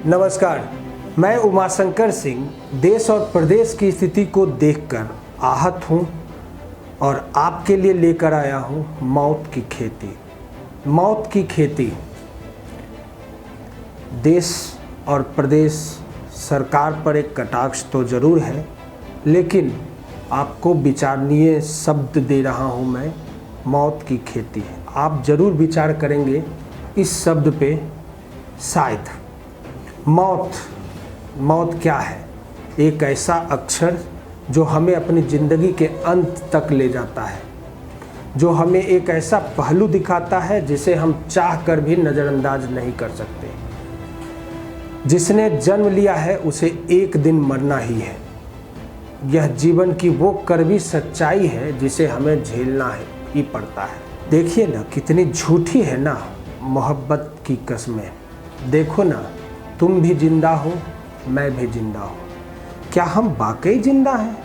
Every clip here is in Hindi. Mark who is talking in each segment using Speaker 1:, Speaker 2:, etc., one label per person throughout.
Speaker 1: नमस्कार, मैं उमाशंकर सिंह देश और प्रदेश की स्थिति को देखकर आहत हूँ और आपके लिए लेकर आया हूँ मौत की खेती। मौत की खेती। देश और प्रदेश सरकार पर एक कटाक्ष तो ज़रूर है, लेकिन आपको विचारणीय शब्द दे रहा हूँ मैं, मौत की खेती। आप ज़रूर विचार करेंगे इस शब्द पे। शायद मौत क्या है? एक ऐसा अक्षर जो हमें अपनी ज़िंदगी के अंत तक ले जाता है, जो हमें एक ऐसा पहलू दिखाता है जिसे हम चाह कर भी नज़रअंदाज नहीं कर सकते। जिसने जन्म लिया है उसे एक दिन मरना ही है। यह जीवन की वो कड़वी सच्चाई है जिसे हमें झेलना ही पड़ता है। देखिए ना, कितनी झूठी है ना मोहब्बत की कस्में। देखो ना, तुम भी जिंदा हो, मैं भी जिंदा हूँ। क्या हम वाकई जिंदा हैं?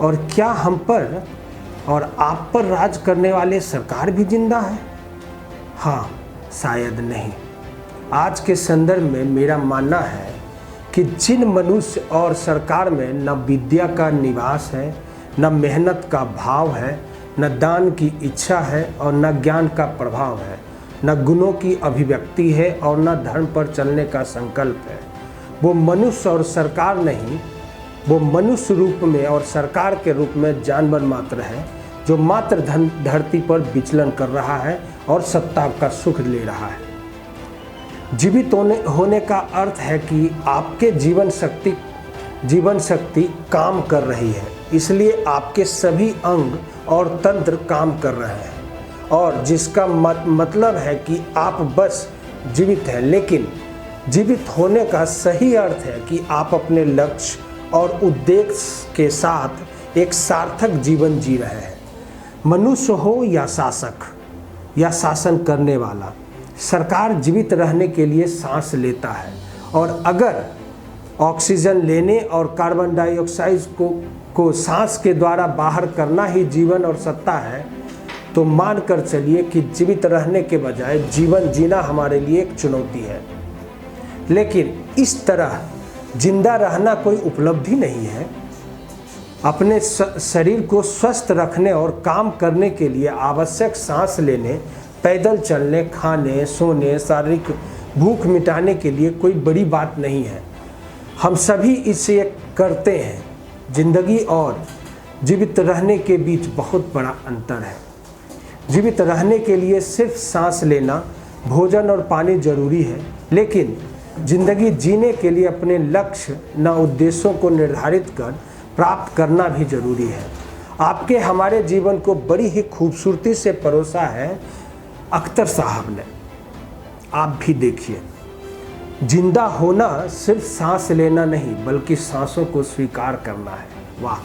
Speaker 1: और क्या हम पर और आप पर राज करने वाले सरकार भी जिंदा है? हाँ, शायद नहीं। आज के संदर्भ में मेरा मानना है कि जिन मनुष्य और सरकार में न विद्या का निवास है, न मेहनत का भाव है, न दान की इच्छा है और न ज्ञान का प्रभाव है, न गुणों की अभिव्यक्ति है और न धर्म पर चलने का संकल्प है, वो मनुष्य और सरकार नहीं, वो मनुष्य रूप में और सरकार के रूप में जानवर मात्र है, जो मात्र धरती पर विचलन कर रहा है और सत्ता का सुख ले रहा है। जीवित होने का अर्थ है कि आपके जीवन शक्ति काम कर रही है, इसलिए आपके सभी अंग और तंत्र काम कर रहे हैं, और जिसका मतलब है कि आप बस जीवित हैं। लेकिन जीवित होने का सही अर्थ है कि आप अपने लक्ष्य और उद्देश्य के साथ एक सार्थक जीवन जी रहे हैं। मनुष्य हो या शासक या शासन करने वाला, सरकार जीवित रहने के लिए सांस लेता है, और अगर ऑक्सीजन लेने और कार्बन डाइऑक्साइड को सांस के द्वारा बाहर करना ही जीवन और सत्ता है, तो मान कर चलिए कि जीवित रहने के बजाय जीवन जीना हमारे लिए एक चुनौती है। लेकिन इस तरह जिंदा रहना कोई उपलब्धि नहीं है। अपने शरीर को स्वस्थ रखने और काम करने के लिए आवश्यक सांस लेने, पैदल चलने, खाने, सोने, शारीरिक भूख मिटाने के लिए कोई बड़ी बात नहीं है। हम सभी इसे करते हैं। जिंदगी और जीवित रहने के बीच बहुत बड़ा अंतर है। जीवित रहने के लिए सिर्फ सांस लेना, भोजन और पानी जरूरी है, लेकिन जिंदगी जीने के लिए अपने लक्ष्य न उद्देश्यों को निर्धारित कर प्राप्त करना भी जरूरी है। आपके हमारे जीवन को बड़ी ही खूबसूरती से परोसा है अख्तर साहब ने। आप भी देखिए, जिंदा होना सिर्फ सांस लेना नहीं बल्कि सांसों को स्वीकार करना है। वाह!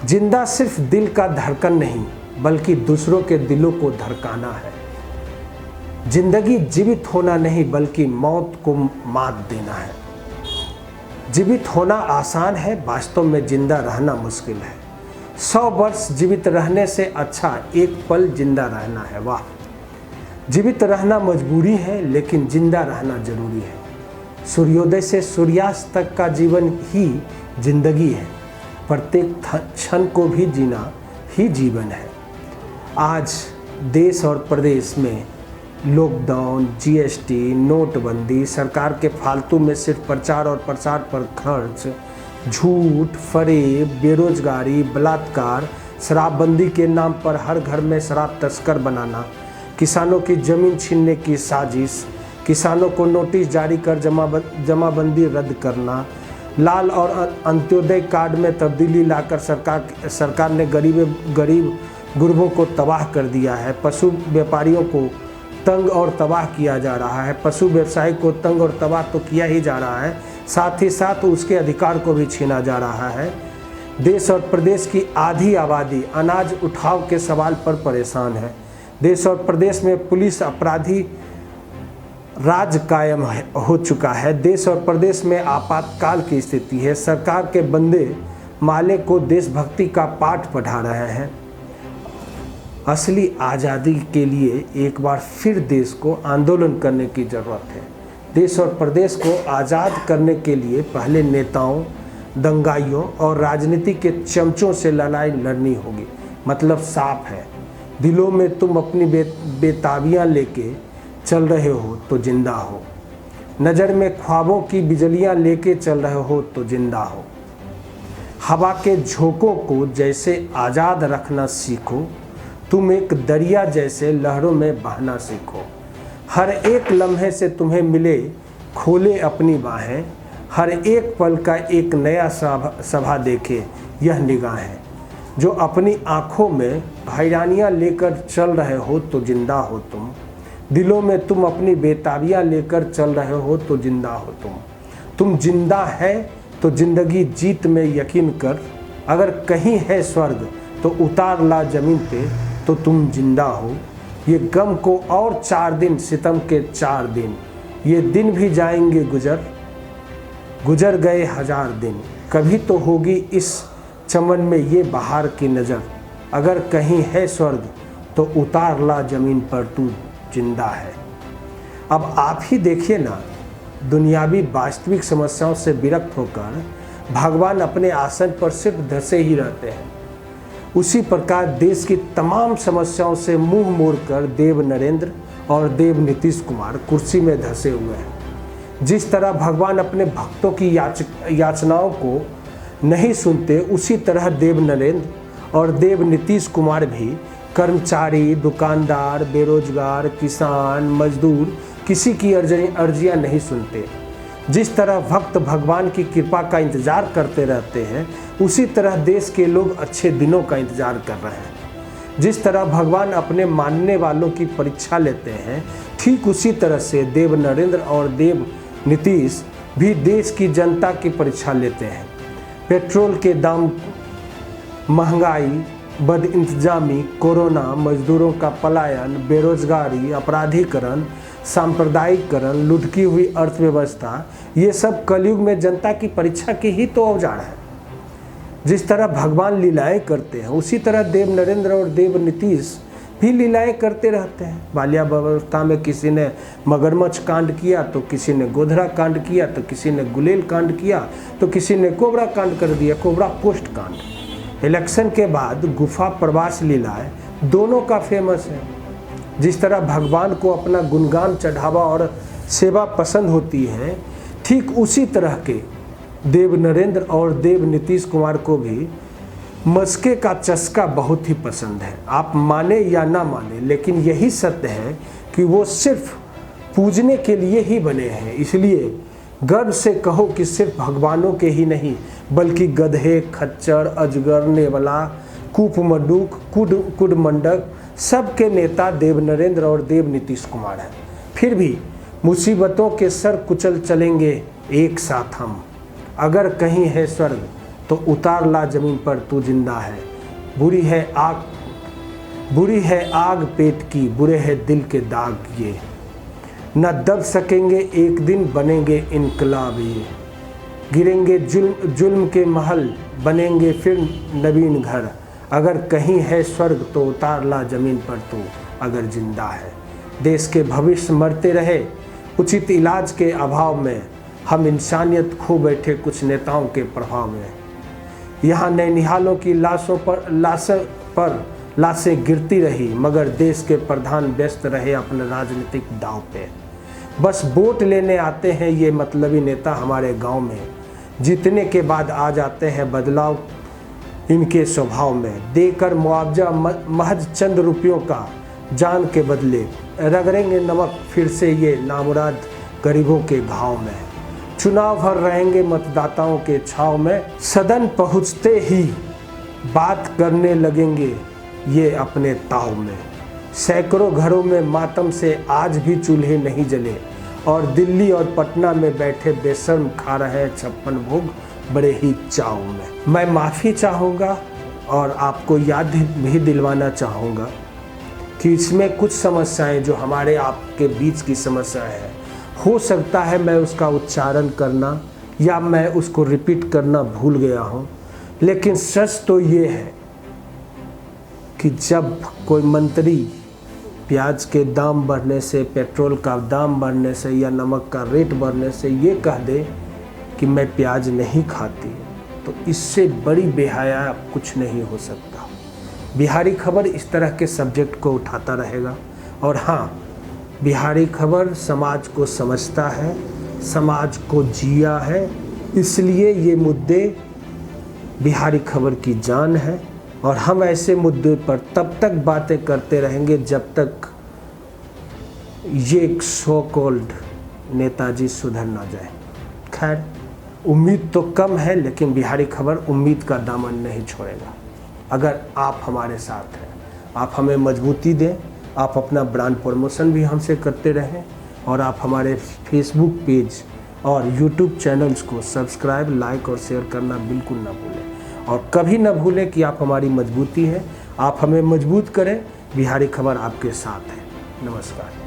Speaker 1: जिंदा सिर्फ दिल का धड़कन नहीं बल्कि दूसरों के दिलों को धड़काना है। जिंदगी जीवित होना नहीं बल्कि मौत को मात देना है। जीवित होना आसान है, वास्तव में जिंदा रहना मुश्किल है। 100 वर्ष जीवित रहने से अच्छा एक पल जिंदा रहना है। वाह! जीवित रहना मजबूरी है, लेकिन जिंदा रहना जरूरी है। सूर्योदय से सूर्यास्त तक का जीवन ही जिंदगी है। प्रत्येक क्षण को भी जीना ही जीवन है। आज देश और प्रदेश में लॉकडाउन, जीएसटी, नोटबंदी, सरकार के फालतू में सिर्फ प्रचार और प्रसार पर खर्च, झूठ, फरेब, बेरोजगारी, बलात्कार, शराबबंदी के नाम पर हर घर में शराब तस्कर बनाना, किसानों की जमीन छीनने की साजिश, किसानों को नोटिस जारी कर जमाबंदी रद्द करना, लाल और अंत्योदय कार्ड में तब्दीली लाकर सरकार ने गरीब गुरबों को तबाह कर दिया है। पशु व्यापारियों को तंग और तबाह किया जा रहा है। पशु व्यवसाय को तंग और तबाह तो किया ही जा रहा है, साथ ही साथ उसके अधिकार को भी छीना जा रहा है। देश और प्रदेश की आधी आबादी अनाज उठाव के सवाल पर परेशान है। देश और प्रदेश में पुलिस अपराधी राज कायम हो चुका है। देश और प्रदेश में आपातकाल की स्थिति है। सरकार के बंदे माले को देशभक्ति का पाठ पढ़ा रहे हैं। असली आज़ादी के लिए एक बार फिर देश को आंदोलन करने की ज़रूरत है। देश और प्रदेश को आज़ाद करने के लिए पहले नेताओं, दंगाइयों और राजनीति के चमचों से लड़ाई लड़नी होगी। मतलब साफ है, दिलों में तुम अपनी बेताबियाँ लेके चल रहे हो तो जिंदा हो, नज़र में ख्वाबों की बिजलियाँ लेके चल रहे हो तो जिंदा हो। हवा के झोंकों को जैसे आज़ाद रखना सीखो, तुम एक दरिया जैसे लहरों में बहना सीखो। हर एक लम्हे से तुम्हें मिले खोले अपनी बाहें, हर एक पल का एक नया सभा देखे यह निगाहें। जो अपनी आँखों में हैरानियाँ लेकर चल रहे हो तो जिंदा हो तुम, दिलों में तुम अपनी बेताबियाँ लेकर चल रहे हो तो जिंदा हो तुम जिंदा है तो जिंदगी जीत में यकीन कर, अगर कहीं है स्वर्ग तो उतार ला ज़मीन पे तो तुम जिंदा हो। ये गम को और 4 दिन, सितम के 4 दिन, ये दिन भी जाएंगे गुजर गए 1000 दिन। कभी तो होगी इस चमन में ये बहार की नज़र, अगर कहीं है स्वर्ग तो उतार ला ज़मीन पर तू जिंदा है। अब आप ही देखिए ना, दुनियावी वास्तविक समस्याओं से विरक्त होकर भगवान अपने आसन पर सिर्फ धंसे ही रहते हैं। उसी प्रकार देश की तमाम समस्याओं से मुंह मोड़कर देव नरेंद्र और देव नीतीश कुमार कुर्सी में धंसे हुए हैं। जिस तरह भगवान अपने भक्तों की याचनाओं को नहीं सुनते, उसी तरह देव नरेंद्र और देव नीतीश कुमार भी कर्मचारी, दुकानदार, बेरोजगार, किसान, मजदूर किसी की अर्जियां नहीं सुनते। जिस तरह भक्त भगवान की कृपा का इंतज़ार करते रहते हैं, उसी तरह देश के लोग अच्छे दिनों का इंतज़ार कर रहे हैं। जिस तरह भगवान अपने मानने वालों की परीक्षा लेते हैं, ठीक उसी तरह से देव नरेंद्र और देव नीतीश भी देश की जनता की परीक्षा लेते हैं। पेट्रोल के दाम, महंगाई, बदइंतजामी, कोरोना, मजदूरों का पलायन, बेरोजगारी, अपराधीकरण, सांप्रदायिकरण, लुढ़की हुई अर्थव्यवस्था, ये सब कलयुग में जनता की परीक्षा की ही तो औजार है। जिस तरह भगवान लीलाएं करते हैं, उसी तरह देव नरेंद्र और देव नीतीश भी लीलाएं करते रहते हैं। बाल्यावस्था में किसी ने मगरमच्छ कांड किया तो किसी ने गोधरा कांड किया, तो किसी ने गुलेल कांड किया, तो किसी ने कोबरा कांड कर दिया, कोबरा पोस्ट कांड। इलेक्शन के बाद गुफा प्रवास लीलाएं दोनों का फेमस है। जिस तरह भगवान को अपना गुणगान, चढ़ावा और सेवा पसंद होती है, ठीक उसी तरह के देव नरेंद्र और देव नीतीश कुमार को भी मस्के का चस्का बहुत ही पसंद है। आप माने या ना माने, लेकिन यही सत्य है कि वो सिर्फ पूजने के लिए ही बने हैं। इसलिए गर्व से कहो कि सिर्फ भगवानों के ही नहीं, बल्कि गधे, खच्चर, अजगर, नेवला, कूपमंडूक, कुडमंडक सबके नेता देव नरेंद्र और देव नीतीश कुमार हैं। फिर भी मुसीबतों के सर कुचल चलेंगे एक साथ हम, अगर कहीं है स्वर्ग तो उतार ला ज़मीन पर तू जिंदा है। बुरी है आग पेट की, बुरे है दिल के दाग ये, न दब सकेंगे एक दिन बनेंगे इनकलाब ये। गिरेंगे जुल्म के महल, बनेंगे फिर नवीन घर, अगर कहीं है स्वर्ग तो उतार ला ज़मीन पर तू अगर जिंदा है। देश के भविष्य मरते रहे उचित इलाज के अभाव में, हम इंसानियत खो बैठे कुछ नेताओं के प्रभाव में। यहाँ नैनिहालों की लाशों पर लाशें गिरती रही, मगर देश के प्रधान व्यस्त रहे अपने राजनीतिक दांव पे। बस वोट लेने आते हैं ये मतलबी नेता हमारे गांव में, जीतने के बाद आ जाते हैं बदलाव इनके स्वभाव में। देकर मुआवजा महज चंद रुपयों का, जान के बदले रगड़ेंगे नमक फिर से ये नामुराद गरीबों के घाव में। चुनाव भर रहेंगे मतदाताओं के छाव में, सदन पहुँचते ही बात करने लगेंगे ये अपने ताव में। सैकड़ों घरों में मातम से आज भी चूल्हे नहीं जले, और दिल्ली और पटना में बैठे बेशर्म खा रहे हैं 56 भोग बड़े ही चाव में। मैं माफ़ी चाहूँगा और आपको याद भी दिलवाना चाहूँगा कि इसमें कुछ समस्याएं जो हमारे आपके बीच की समस्याएं हैं, हो सकता है मैं उसका उच्चारण करना या मैं उसको रिपीट करना भूल गया हूँ, लेकिन सच तो ये है कि जब कोई मंत्री प्याज के दाम बढ़ने से, पेट्रोल का दाम बढ़ने से या नमक का रेट बढ़ने से ये कह दे कि मैं प्याज नहीं खाती, तो इससे बड़ी बेहया कुछ नहीं हो सकता। बिहारी खबर इस तरह के सब्जेक्ट को उठाता रहेगा। और हाँ, बिहारी खबर समाज को समझता है, समाज को जिया है, इसलिए ये मुद्दे बिहारी खबर की जान है। और हम ऐसे मुद्दे पर तब तक बातें करते रहेंगे जब तक ये सो कॉल्ड नेताजी सुधर ना जाए। खैर, उम्मीद तो कम है, लेकिन बिहारी खबर उम्मीद का दामन नहीं छोड़ेगा। अगर आप हमारे साथ हैं, आप हमें मजबूती दें, आप अपना ब्रांड प्रमोशन भी हमसे करते रहें, और आप हमारे फेसबुक पेज और यूट्यूब चैनल्स को सब्सक्राइब, लाइक और शेयर करना बिल्कुल ना भूलें। और कभी ना भूलें कि आप हमारी मजबूती हैं, आप हमें मजबूत करें। बिहारी खबर आपके साथ है। नमस्कार।